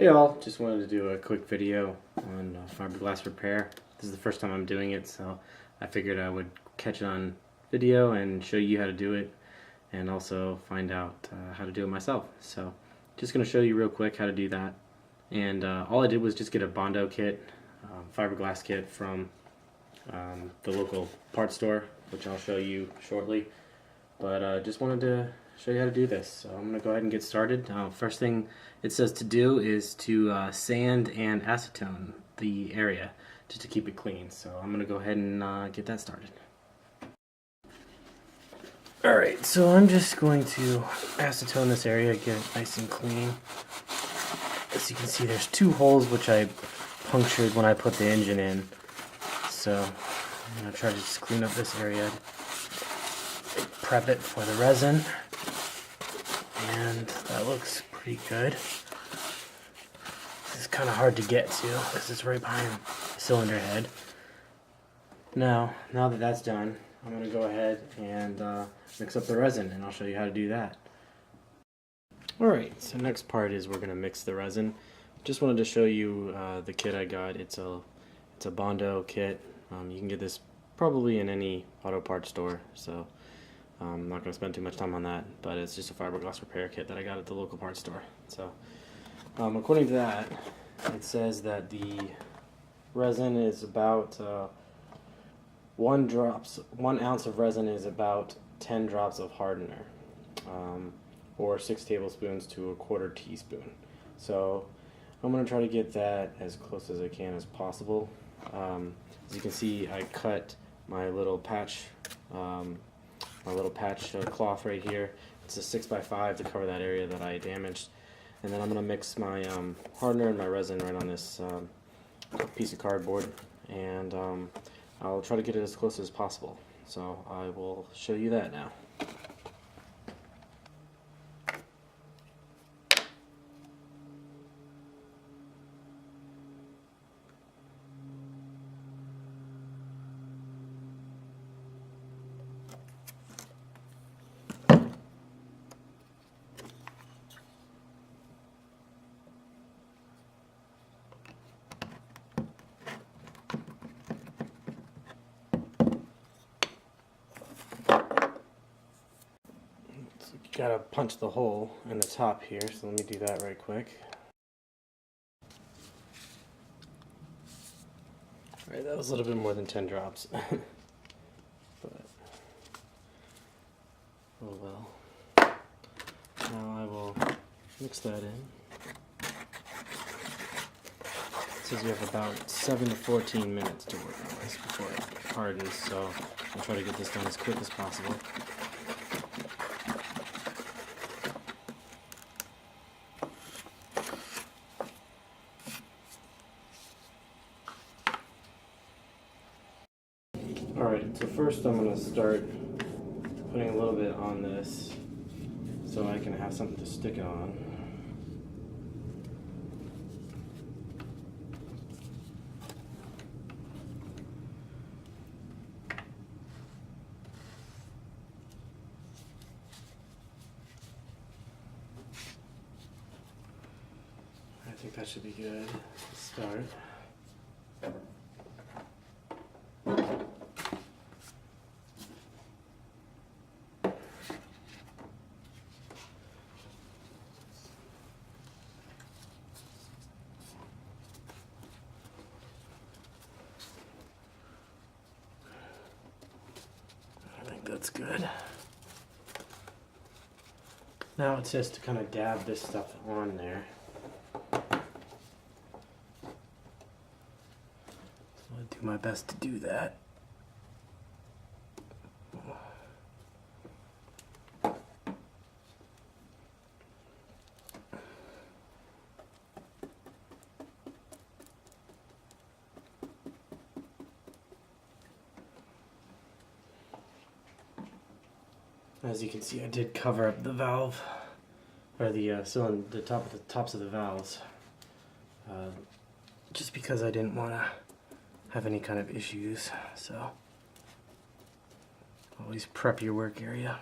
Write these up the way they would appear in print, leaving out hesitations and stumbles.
Hey all, just wanted to do a quick video on fiberglass repair. This is the first time I'm doing it, so I figured I would catch it on video and show you how to do it, and also find out how to do it myself. So just going to show you real quick how to do that. And all I did was just get a Bondo kit, fiberglass kit from the local parts store, which I'll show you shortly. But just wanted to show you how to do this. So I'm going to go ahead and get started. First thing it says to do is to sand and acetone the area just to keep it clean. So I'm going to go ahead and get that started. Alright, so I'm just going to acetone this area, get it nice and clean. As you can see, there's two holes which I punctured when I put the engine in. So I'm going to try to just clean up this area, prep it for the resin, and that looks pretty good. It's kind of hard to get to because it's right behind the cylinder head. Now that that's done, I'm going to go ahead and mix up the resin, and I'll show you how to do that. Alright, so next part is we're going to mix the resin. Just wanted to show you the kit I got. It's a Bondo kit. You can get this probably in any auto parts store, so I'm not going to spend too much time on that, but it's just a fiberglass repair kit that I got at the local parts store. So according to that, it says that the resin is about 1 ounce of resin is about 10 drops of hardener, or 6 tablespoons to 1/4 teaspoon. So I'm going to try to get that as close as I can as possible. As you can see, I cut my little patch cloth right here. It's a 6x5 to cover that area that I damaged. And then I'm going to mix my hardener and my resin right on this piece of cardboard, and I'll try to get it as close as possible. So I will show you that now. Gotta punch the hole in the top here, so let me do that right quick. Alright, that was a little bit more than 10 drops. But, oh well. Now I will mix that in. It says you have about 7 to 14 minutes to work on this before it hardens, so I'll try to get this done as quick as possible. Alright, so first I'm going to start putting a little bit on this so I can have something to stick it on. I think that should be good to start. That's good. Now it's just to kind of dab this stuff on there. So I'll do my best to do that. As you can see, I did cover up the valve, or the tops of the valves, just because I didn't want to have any kind of issues. So always prep your work area.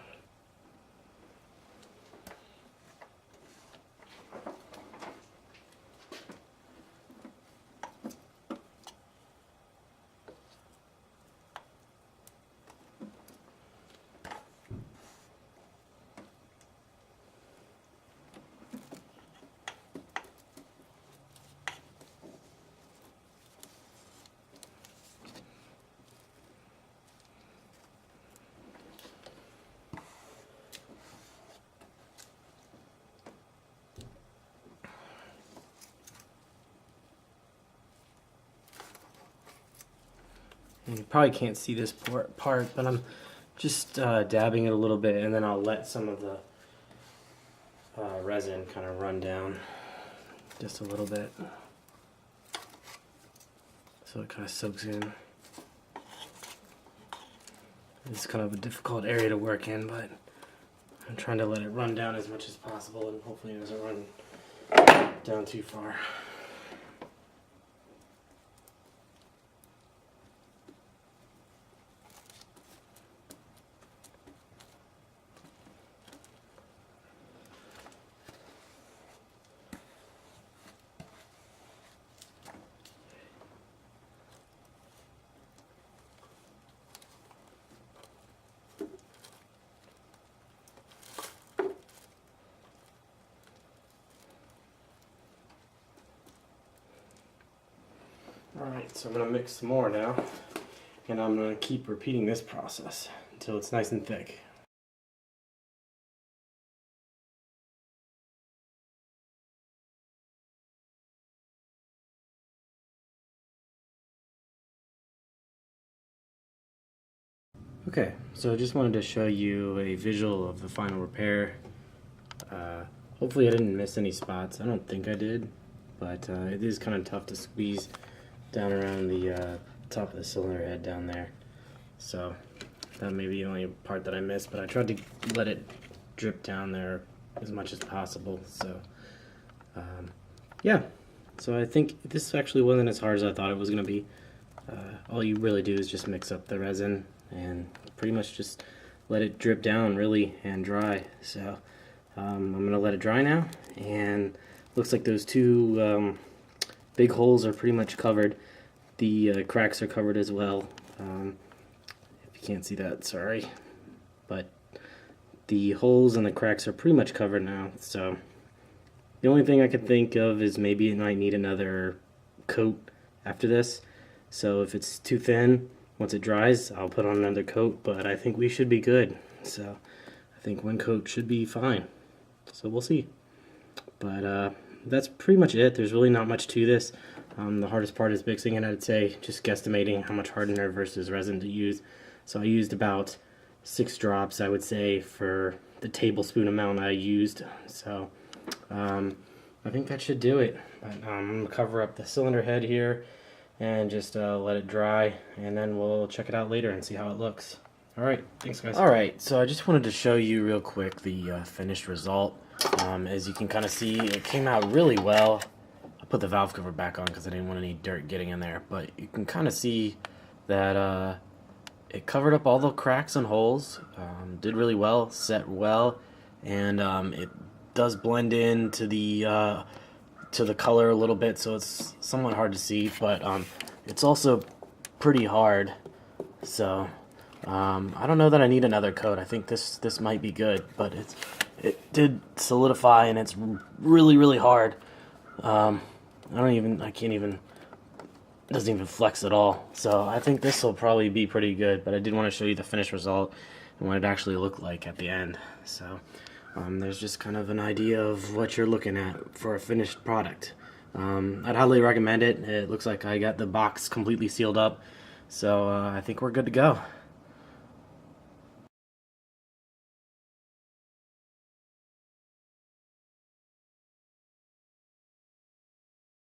And you probably can't see this part, but I'm just dabbing it a little bit, and then I'll let some of the resin kind of run down just a little bit, so it kind of soaks in. It's kind of a difficult area to work in, but I'm trying to let it run down as much as possible, and hopefully it doesn't run down too far. Alright, so I'm going to mix some more now, and I'm going to keep repeating this process until it's nice and thick. Okay, so I just wanted to show you a visual of the final repair. Hopefully I didn't miss any spots. I don't think I did, but it is kind of tough to squeeze down around the top of the cylinder head down there. So that may be the only part that I missed, but I tried to let it drip down there as much as possible. So yeah, so I think this actually wasn't as hard as I thought it was going to be. All you really do is just mix up the resin and pretty much just let it drip down really and dry. So I'm going to let it dry now, and looks like those two big holes are pretty much covered. The cracks are covered as well. If you can't see that, sorry. But the holes and the cracks are pretty much covered now. So the only thing I could think of is maybe it might need another coat after this. So if it's too thin, once it dries, I'll put on another coat. But I think we should be good. So I think one coat should be fine. So we'll see. But that's pretty much it. There's really not much to this. The hardest part is mixing it, I'd say, just guesstimating how much hardener versus resin to use. So I used about 6 drops, I would say, for the tablespoon amount I used. So I think that should do it. But, I'm going to cover up the cylinder head here and just let it dry, and then we'll check it out later and see how it looks. Alright, thanks guys. Alright, so I just wanted to show you real quick the finished result. As you can kind of see, it came out really well. I put the valve cover back on because I didn't want any dirt getting in there, but you can kind of see that it covered up all the cracks and holes, did really well, set well, and it does blend in to the color a little bit, so it's somewhat hard to see, but it's also pretty hard. So I don't know that I need another coat. I think this might be good, but it did solidify, and it's really hard. It doesn't even flex at all. So I think this will probably be pretty good, but I did want to show you the finished result and what it actually looked like at the end. So there's just kind of an idea of what you're looking at for a finished product. I'd highly recommend it. It looks like I got the box completely sealed up, so I think we're good to go.